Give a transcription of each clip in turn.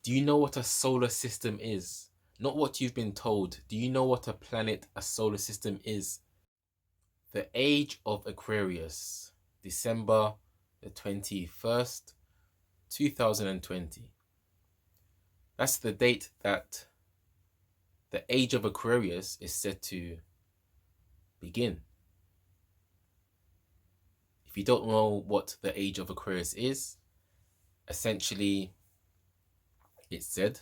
Do you know what a solar system is? Not what you've been told. Do you know what a planet, a solar system is? The age of Aquarius, December the 21st, 2020. That's the date that the age of Aquarius is set to begin. If you don't know what the age of Aquarius is, essentially it's said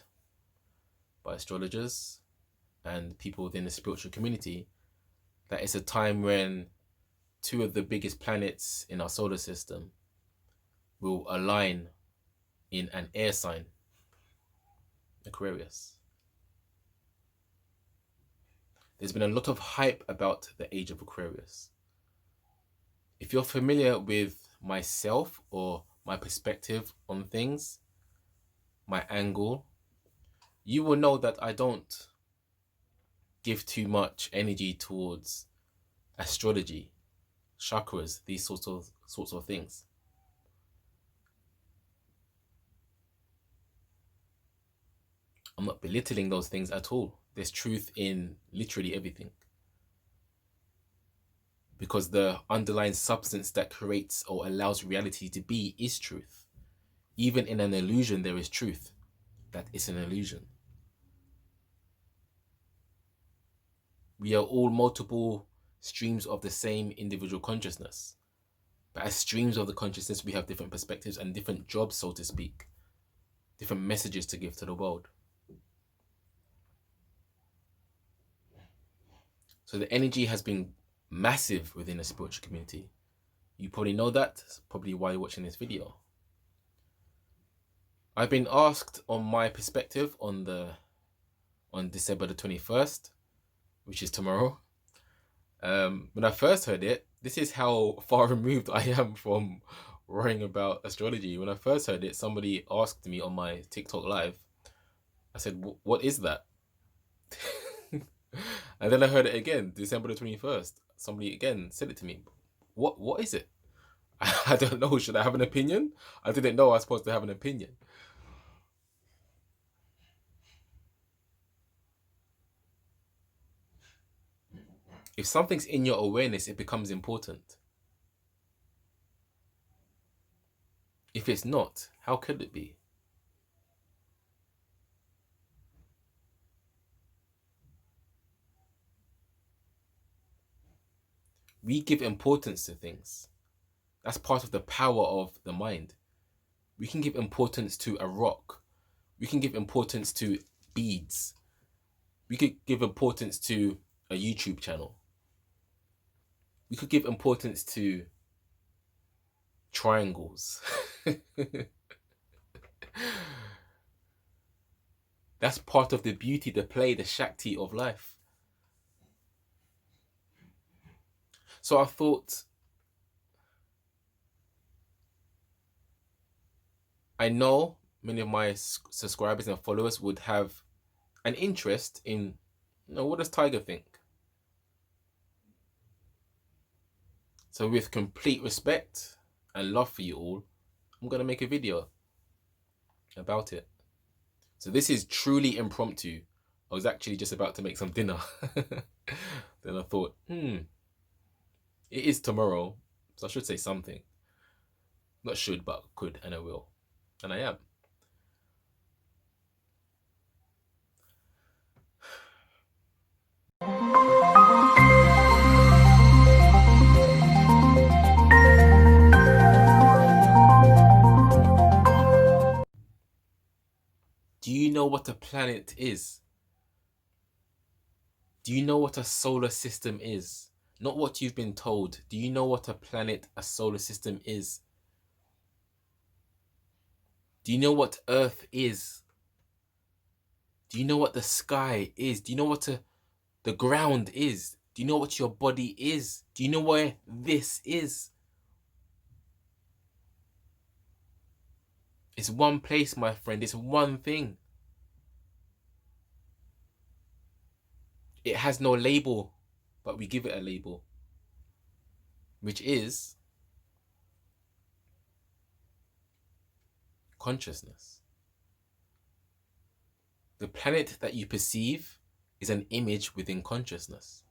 by astrologers and people within the spiritual community that it's a time when two of the biggest planets in our solar system will align in an air sign, Aquarius. There's been a lot of hype about the age of Aquarius. If you're familiar with myself or my perspective on things, my angle, you will know that I don't give too much energy towards astrology, chakras, these sorts of things. I'm not belittling those things at all. There's truth in literally everything. Because the underlying substance that creates or allows reality to be is truth. Even in an illusion, there is truth. That is an illusion. We are all multiple streams of the same individual consciousness. But as streams of the consciousness, we have different perspectives and different jobs, so to speak. Different messages to give to the world. So the energy has been massive within the spiritual community. You probably know that. That's probably why you're watching this video. I've been asked on my perspective on December the 21st, which is tomorrow. When I first heard it, this is how far removed I am from worrying about astrology. When I first heard it, somebody asked me on my TikTok live. I said, "What is that?" And then I heard it again, December the 21st. Somebody again said it to me. What is it? I don't know. Should I have an opinion? I didn't know I was supposed to have an opinion. If something's in your awareness, it becomes important. If it's not, how could it be? We give importance to things. That's part of the power of the mind. We can give importance to a rock. We can give importance to beads. We could give importance to a YouTube channel. We could give importance to triangles. That's part of the beauty, the play, the Shakti of life. So I thought, I know many of my subscribers and followers would have an interest in, what does Tiger think? So with complete respect and love for you all, I'm going to make a video about it. So this is truly impromptu. I was actually just about to make some dinner. Then I thought, it is tomorrow, so I should say something. Not should, but could, and I will. And I am. Do you know what a planet is? Do you know what a solar system is? Not what you've been told. Do you know what a planet, a solar system is? Do you know what Earth is? Do you know what the sky is? Do you know what the ground is? Do you know what your body is? Do you know where this is? It's one place, my friend. It's one thing. It has no label, but we give it a label, which is consciousness. The planet that you perceive is an image within consciousness.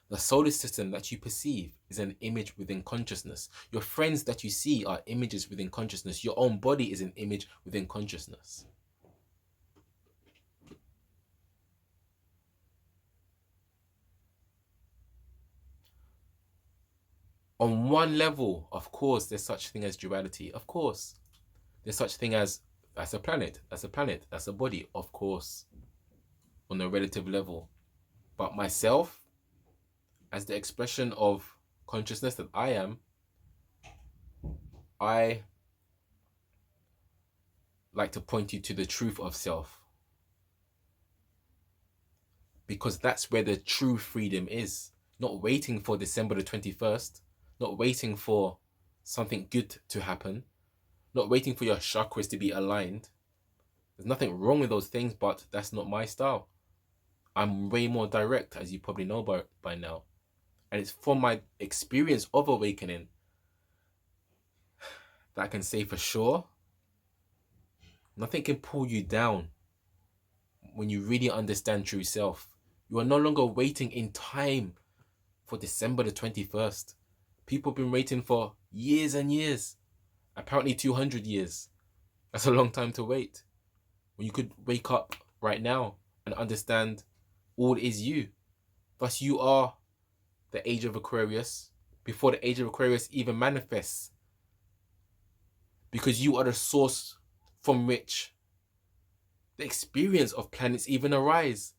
The solar system that you perceive is an image within consciousness. Your friends that you see are images within consciousness. Your own body is an image within consciousness. On one level, of course, there's such thing as duality. Of course, there's such thing as that's a planet, that's a planet, that's a body. Of course, on a relative level. But myself, as the expression of consciousness that I am, I like to point you to the truth of self. Because that's where the true freedom is. Not waiting for December the 21st, not waiting for something good to happen, not waiting for your chakras to be aligned. There's nothing wrong with those things, but that's not my style. I'm way more direct, as you probably know by now. And it's from my experience of awakening that I can say for sure, nothing can pull you down when you really understand true self. You are no longer waiting in time for December the 21st. People have been waiting for years and years. Apparently 200 years. That's a long time to wait. When you could wake up right now and understand all is you. Thus you are the age of Aquarius before the age of Aquarius even manifests. Because you are the source from which the experience of planets even arise.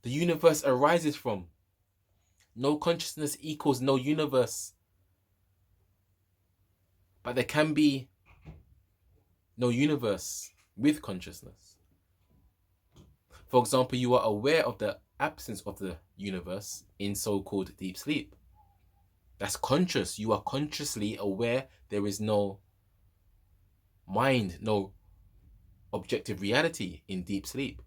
The universe arises from. No consciousness equals no universe. But there can be no universe with consciousness. For example, you are aware of the absence of the universe in so-called deep sleep. That's conscious. You are consciously aware there is no mind, no objective reality in deep sleep.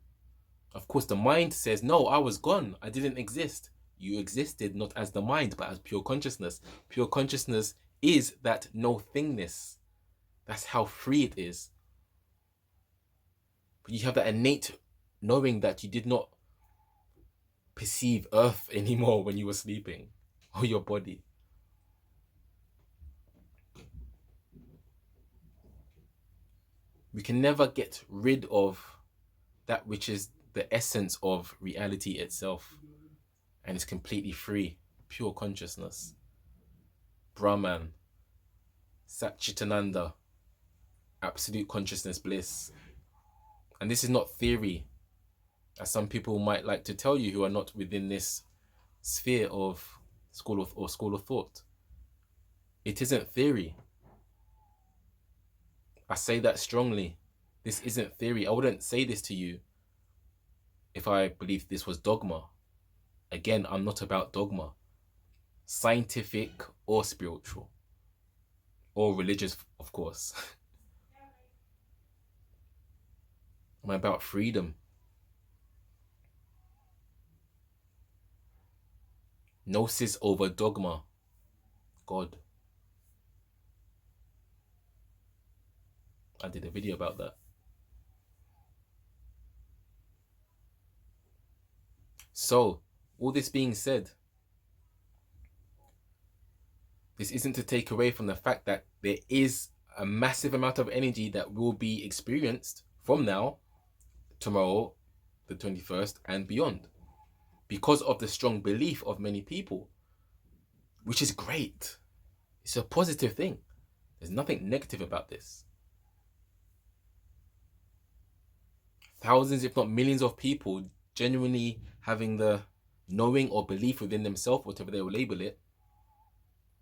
Of course, the mind says, no, I was gone. I didn't exist. You existed not as the mind, but as pure consciousness. Pure consciousness is that no thingness. That's how free it is. But you have that innate knowing that you did not perceive earth anymore when you were sleeping, or your body. We can never get rid of that which is the essence of reality itself, and it's completely free, pure consciousness. Brahman, Satchitananda, absolute consciousness bliss. And this is not theory, as some people might like to tell you who are not within this sphere of school of thought. It isn't theory. I say that strongly. This isn't theory. I wouldn't say this to you if I believed this was dogma. Again, I'm not about dogma, scientific or spiritual, or religious, of course. I'm about freedom. Gnosis over dogma. God. I did a video about that. So, all this being said, this isn't to take away from the fact that there is a massive amount of energy that will be experienced from now, tomorrow, the 21st, and beyond. Because of the strong belief of many people, which is great. It's a positive thing. There's nothing negative about this. Thousands, if not millions of people genuinely having the knowing or belief within themselves, whatever they will label it,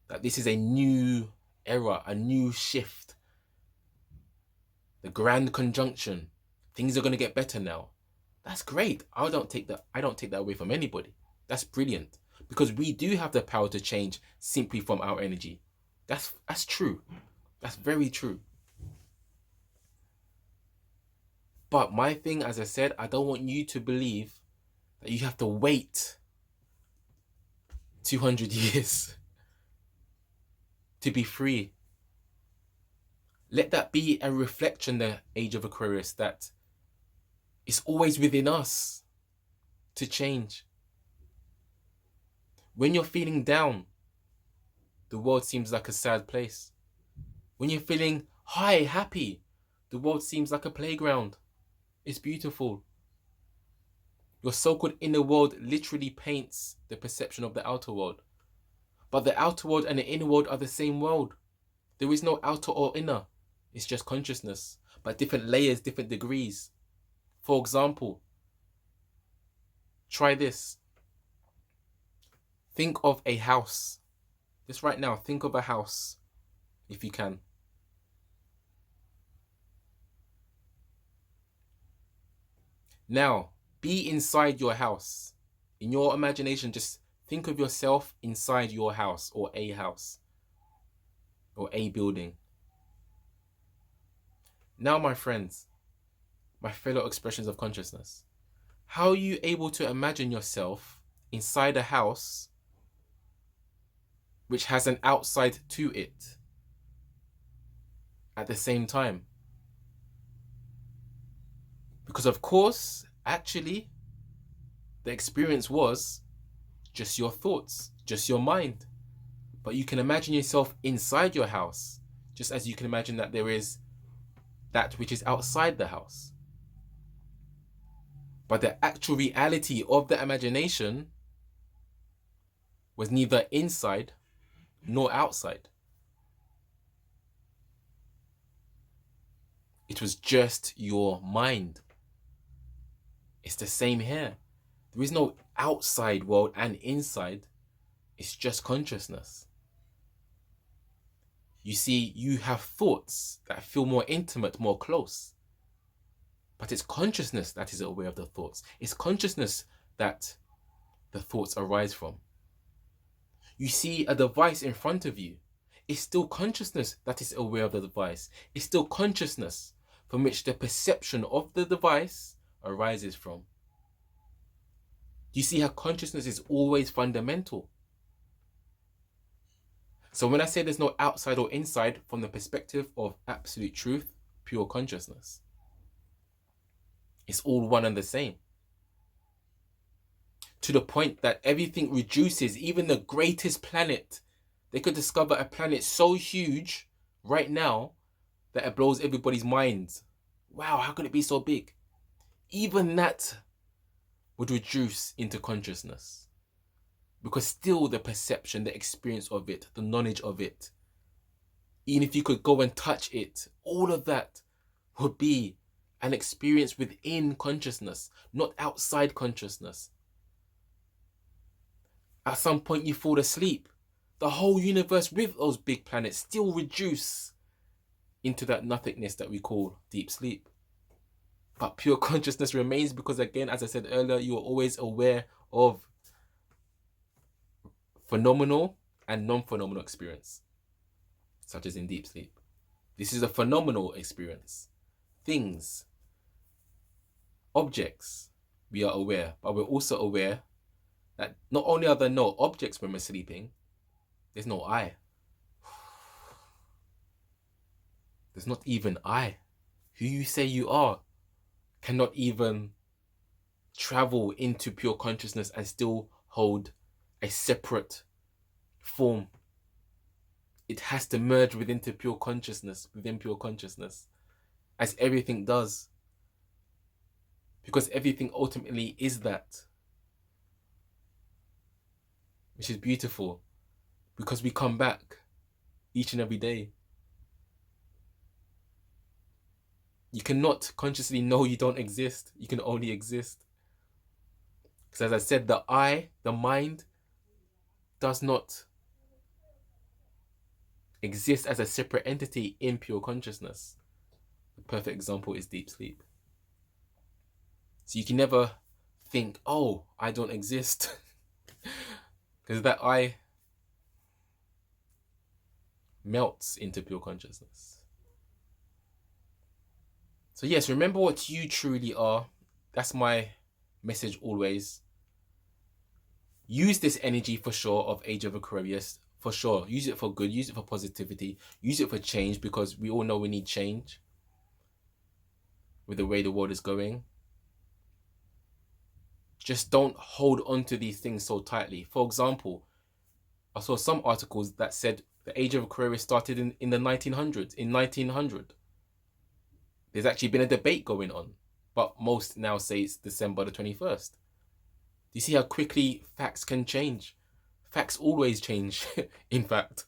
that this is a new era, a new shift. The grand conjunction. Things are going to get better now. That's great. I don't take that away from anybody. That's brilliant. Because we do have the power to change simply from our energy. That's true. That's very true. But my thing, as I said, I don't want you to believe that you have to wait 200 years to be free. Let that be a reflection, the age of Aquarius, that It's always within us to change. When you're feeling down, the world seems like a sad place. When you're feeling high, happy, the world seems like a playground. It's beautiful. Your so-called inner world literally paints the perception of the outer world. But the outer world and the inner world are the same world. There is no outer or inner. It's just consciousness, but different layers, different degrees. For example, try this. Think of a house. Just right now, think of a house, if you can. Now, be inside your house. In your imagination, just think of yourself inside your house or a building. Now, my friends, my fellow expressions of consciousness, how are you able to imagine yourself inside a house which has an outside to it at the same time? Because of course, actually, the experience was just your thoughts, just your mind. But you can imagine yourself inside your house, just as you can imagine that there is that which is outside the house. But the actual reality of the imagination was neither inside nor outside. It was just your mind. It's the same here. There is no outside world and inside. It's just consciousness. You see, you have thoughts that feel more intimate, more close. But it's consciousness that is aware of the thoughts. It's consciousness that the thoughts arise from. You see a device in front of you. It's still consciousness that is aware of the device. It's still consciousness from which the perception of the device arises from. You see how consciousness is always fundamental. So when I say there's no outside or inside from the perspective of absolute truth, pure consciousness, it's all one and the same. To the point that everything reduces, even the greatest planet. They could discover a planet so huge right now that it blows everybody's minds. Wow, how could it be so big? Even that would reduce into consciousness. Because still the perception, the experience of it, the knowledge of it, even if you could go and touch it, all of that would be an experience within consciousness, not outside consciousness. At some point you fall asleep. The whole universe with those big planets still reduce into that nothingness that we call deep sleep. But pure consciousness remains because, again, as I said earlier, you are always aware of phenomenal and non-phenomenal experience, such as in deep sleep. This is a phenomenal experience. Things, objects, we are aware, but we're also aware that not only are there no objects when we're sleeping, there's no I. There's not even I. Who you say you are cannot even travel into pure consciousness and still hold a separate form. It has to merge within pure consciousness, as everything does. Because everything ultimately is that. Which is beautiful. Because we come back each and every day. You cannot consciously know you don't exist. You can only exist. Because as I said, the I, the mind, does not exist as a separate entity in pure consciousness. The perfect example is deep sleep. So you can never think, oh, I don't exist. Because that I melts into pure consciousness. So yes, remember what you truly are. That's my message always. Use this energy for sure of Age of Aquarius. For sure. Use it for good. Use it for positivity. Use it for change, because we all know we need change with the way the world is going. Just don't hold on to these things so tightly. For example, I saw some articles that said the age of Aquarius started in the 1900s, in 1900. There's actually been a debate going on, but most now say it's December the 21st. Do you see how quickly facts can change? Facts always change, in fact.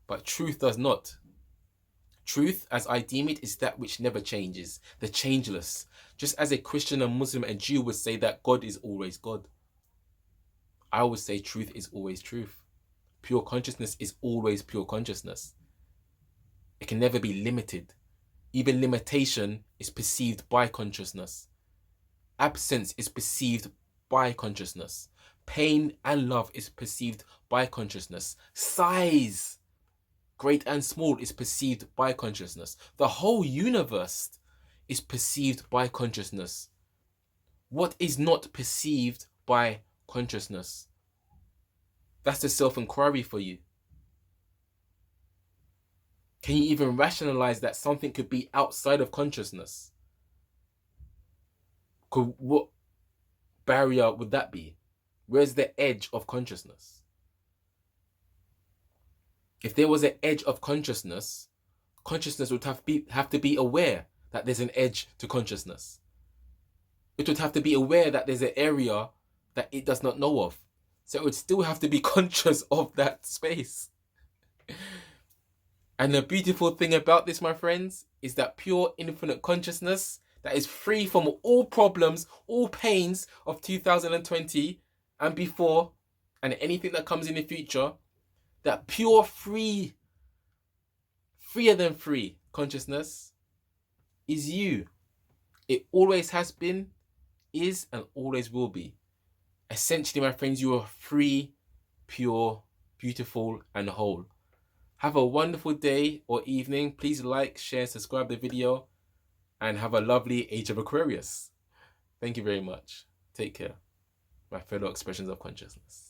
But truth does not. Truth, as I deem it, is that which never changes, the changeless. Just as a Christian, a Muslim, and Jew would say that God is always God, I would say truth is always truth. Pure consciousness is always pure consciousness. It can never be limited. Even limitation is perceived by consciousness. Absence is perceived by consciousness. Pain and love is perceived by consciousness. Size, great and small, is perceived by consciousness. The whole universe is perceived by consciousness. What is not perceived by consciousness? That's the self-inquiry for you. Can you even rationalize that something could be outside of consciousness? What barrier would that be? Where's the edge of consciousness? If there was an edge of consciousness, consciousness would have to be aware that there's an edge to consciousness. It would have to be aware that there's an area that it does not know of. So it would still have to be conscious of that space. And the beautiful thing about this, my friends, is that pure infinite consciousness that is free from all problems, all pains of 2020 and before, and anything that comes in the future, that pure free, freer than free consciousness is you. It always has been, is, and always will be. Essentially, my friends, you are free, pure, beautiful, and whole. Have a wonderful day or evening. Please like, share, subscribe the video, and have a lovely Age of Aquarius. Thank you very much. Take care, my fellow expressions of consciousness.